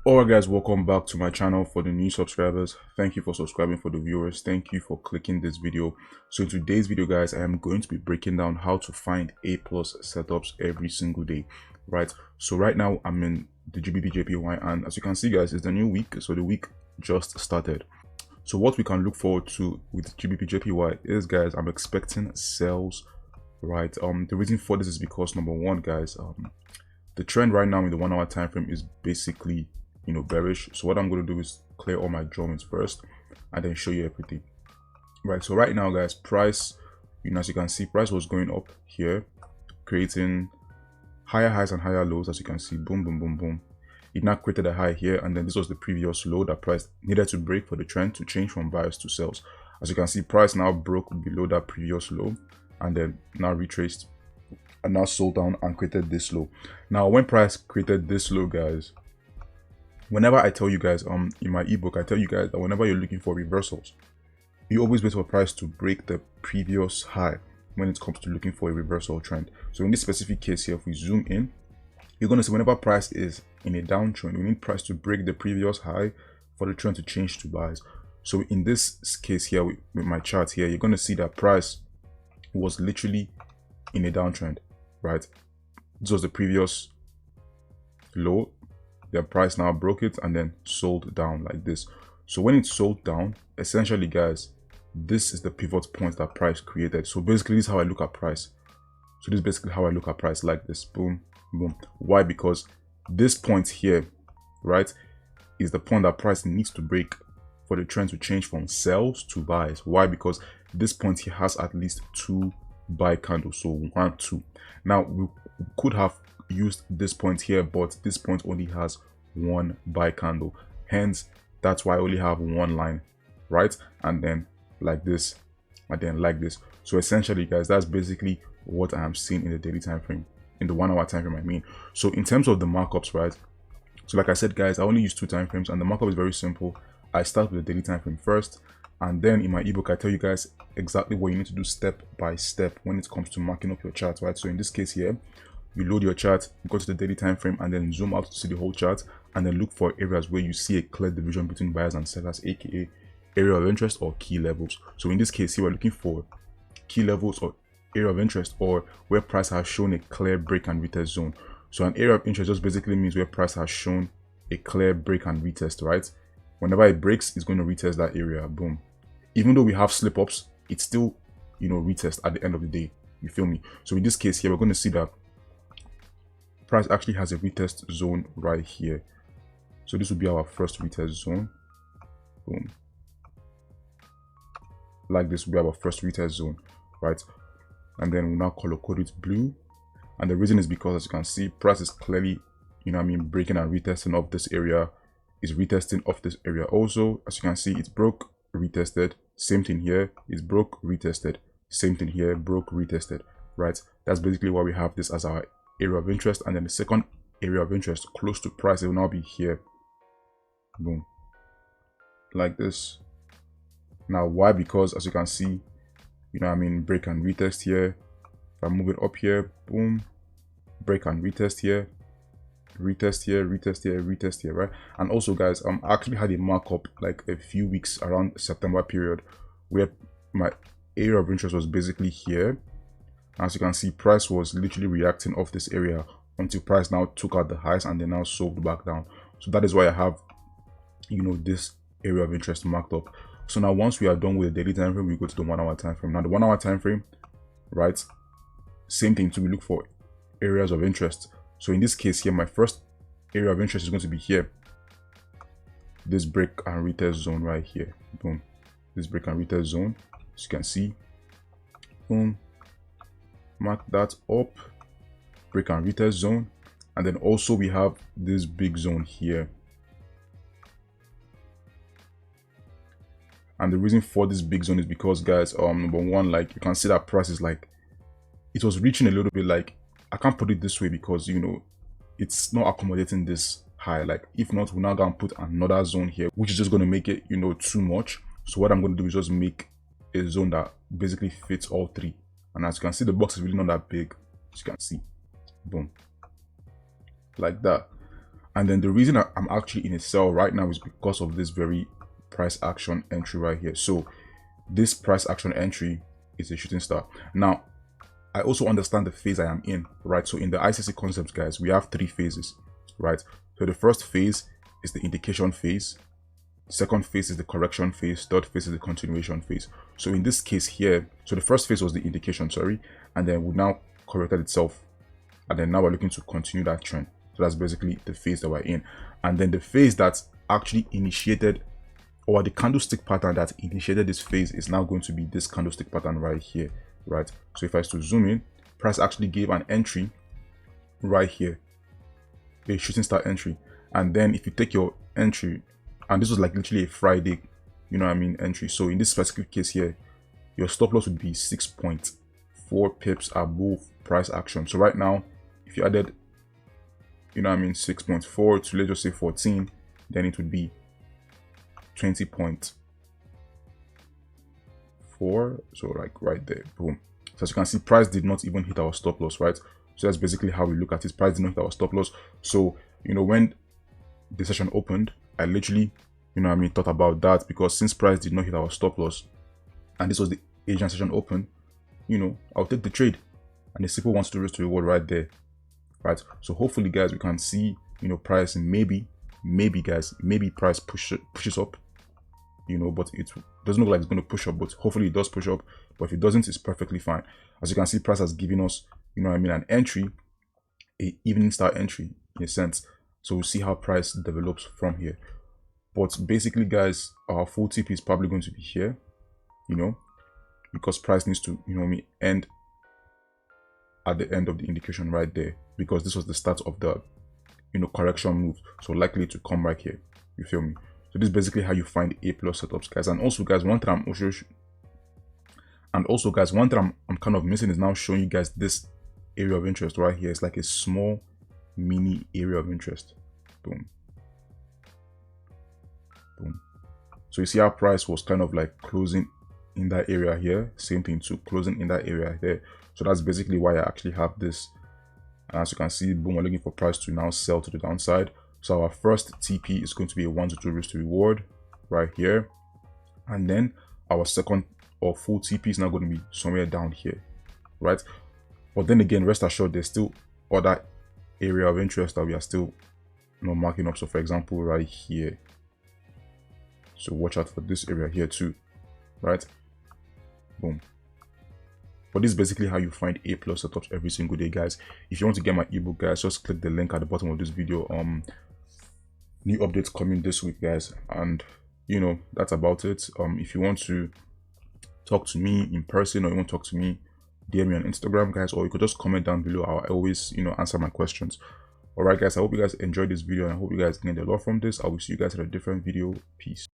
Alright guys, welcome back to my channel. For the new subscribers, thank you for subscribing. For the viewers, thank you for clicking this video. So in today's video guys, I am going to be breaking down how to find A+ setups every single day, right? So right now I'm in the GBP/JPY, and as you can see guys, it's the new week, so the week just started. So what we can look forward to with GBP/JPY is, guys, I'm expecting sales, right? The reason for this is because, number one guys, the trend right now in the 1 hour time frame is basically, bearish. So what I'm going to do is clear all my drawings first and then show you everything, right? So right now guys, price, as you can see, price was going up here, creating higher highs and higher lows. As you can see, boom boom boom boom, it now created a high here, and then this was the previous low that price needed to break for the trend to change from buyers to sells. As you can see, price now broke below that previous low and then now retraced and now sold down and created this low. Now when price created this low guys, whenever I tell you guys in my ebook, I tell you guys that whenever you're looking for reversals, you always wait for price to break the previous high when it comes to looking for a reversal trend. So in this specific case here, if we zoom in, you're going to see whenever price is in a downtrend, we need price to break the previous high for the trend to change to buys. So in this case here, with my chart here, you're going to see that price was literally in a downtrend, right? This was the previous low. The price now broke it and then sold down like this. So when it sold down, essentially guys, this is the pivot point that price created. So basically this is how I look at price. So this is basically how I look at price, like this, boom boom. Why? Because this point here, right, is the point that price needs to break for the trend to change from sells to buys. Why? Because this point here has at least 2 buy candles, so 1 2. Now we could have used this point here, but this point only has 1 buy candle, hence that's why I only have 1 line, right? And then like this, and then like this. So essentially guys, that's basically what I am seeing in the daily time frame, in the 1 hour time frame I mean. So in terms of the markups, right, so like I said guys, I only use 2 time frames, and the markup is very simple. I start with the daily time frame first, and then in my ebook I tell you guys exactly what you need to do step by step when it comes to marking up your chart, right? So in this case here, you load your chart, go to the daily time frame, and then zoom out to see the whole chart, and then look for areas where you see a clear division between buyers and sellers, aka area of interest or key levels. So in this case here, we're looking for key levels or area of interest, or where price has shown a clear break and retest zone. So an area of interest just basically means where price has shown a clear break and retest, right? Whenever it breaks, it's going to retest that area, boom. Even though we have slip ups, it's still, retest at the end of the day, you feel me? So in this case here, we're going to see that price actually has a retest zone right here. So this will be our first retest zone, boom. Like this will be our first retest zone, right? And then we'll now color code it blue, and the reason is because, as you can see, price is clearly, breaking and retesting off this area, is retesting off this area also. As you can see, it's broke, retested, same thing here, it's broke, retested, same thing here, broke, retested, right? That's basically why we have this as our area of interest. And then the second area of interest close to price, it will now be here, boom, like this. Now why? Because as you can see, break and retest here. If I move it up here, boom, break and retest here, retest here, retest here, retest here, right? And also guys, I actually had a markup like a few weeks around September period where my area of interest was basically here. As you can see, price was literally reacting off this area until price now took out the highs and then now sold back down. So that is why I have, this area of interest marked up. So now once we are done with the daily time frame, we go to the 1 hour time frame. Now the 1 hour time frame, right, same thing too, we look for areas of interest. So in this case here, my first area of interest is going to be here, this break and retest zone right here, boom, this break and retest zone, as you can see, boom, mark that up, break and retest zone. And then also we have this big zone here, and the reason for this big zone is because guys, number one, like you can see that price is like, it was reaching a little bit, like, I can't put it this way because it's not accommodating this high. Like if not, we're now gonna put another zone here, which is just going to make it too much. So what I'm going to do is just make a zone that basically fits all 3. And as you can see, the box is really not that big, as you can see, boom, like that. And then the reason I'm actually in a sell right now is because of this very price action entry right here. So this price action entry is a shooting star. Now, I also understand the phase I am in, right? So in the ICC concepts, guys, we have 3 phases, right? So the first phase is the indication phase. Second phase is the correction phase. Third phase is the continuation phase. So in this case here, so the first phase was the indication, sorry, and then we now corrected itself. And then now we're looking to continue that trend. So that's basically the phase that we're in. And then the phase that actually initiated, or the candlestick pattern that initiated this phase, is now going to be this candlestick pattern right here, right? So if I was to zoom in, price actually gave an entry right here, a shooting star entry. And then if you take your entry, and this was like literally a Friday, you know what I mean, entry. So in this specific case here, your stop loss would be 6.4 pips above price action. So right now, if you added, you know what I mean, 6.4 to, let's just say 14, then it would be 20.4. So like right there, boom. So as you can see, price did not even hit our stop loss, right? So that's basically how we look at it. Price did not hit our stop loss. So, you know, when the session opened, I literally, you know what I mean, thought about that, because since price did not hit our stop loss and this was the Asian session open, you know, I'll take the trade. And the simple wants to risk to reward right there, right? So hopefully, guys, we can see, you know, price, and maybe guys, maybe price pushes up, you know, but it doesn't look like it's going to push up, but hopefully it does push up. But if it doesn't, it's perfectly fine. As you can see, price has given us, you know what I mean, an entry, a evening star entry in a sense. So we'll see how price develops from here. But basically, guys, our full TP is probably going to be here, you know, because price needs to, you know what I mean, end at the end of the indication right there, because this was the start of the, you know, correction move. So likely to come right here, you feel me? So this is basically how you find A+ setups, guys. And also, guys, one thing I'm kind of missing is now showing you guys this area of interest right here. It's like a small mini area of interest. Boom, boom. So you see how price was kind of like closing in that area here. Same thing too, closing in that area there. So that's basically why I actually have this. And as you can see, boom, we're looking for price to now sell to the downside. So our first TP is going to be a 1 to 2 risk to reward right here. And then our second or full TP is now going to be somewhere down here, right? But then again, rest assured, there's still other area of interest that we are still, you know, marking up. So for example, right here. So watch out for this area here too, right? Boom. But this is basically how you find A+ setups every single day, guys. If you want to get my ebook, guys, just click the link at the bottom of this video. New updates coming this week, guys, and you know, that's about it. If you want to talk to me in person, or you want to talk to me, DM me on Instagram, guys, or you could just comment down below. I always, you know, answer my questions. All right, guys, I hope you guys enjoyed this video, and I hope you guys gained a lot from this. I will see you guys in a different video. Peace.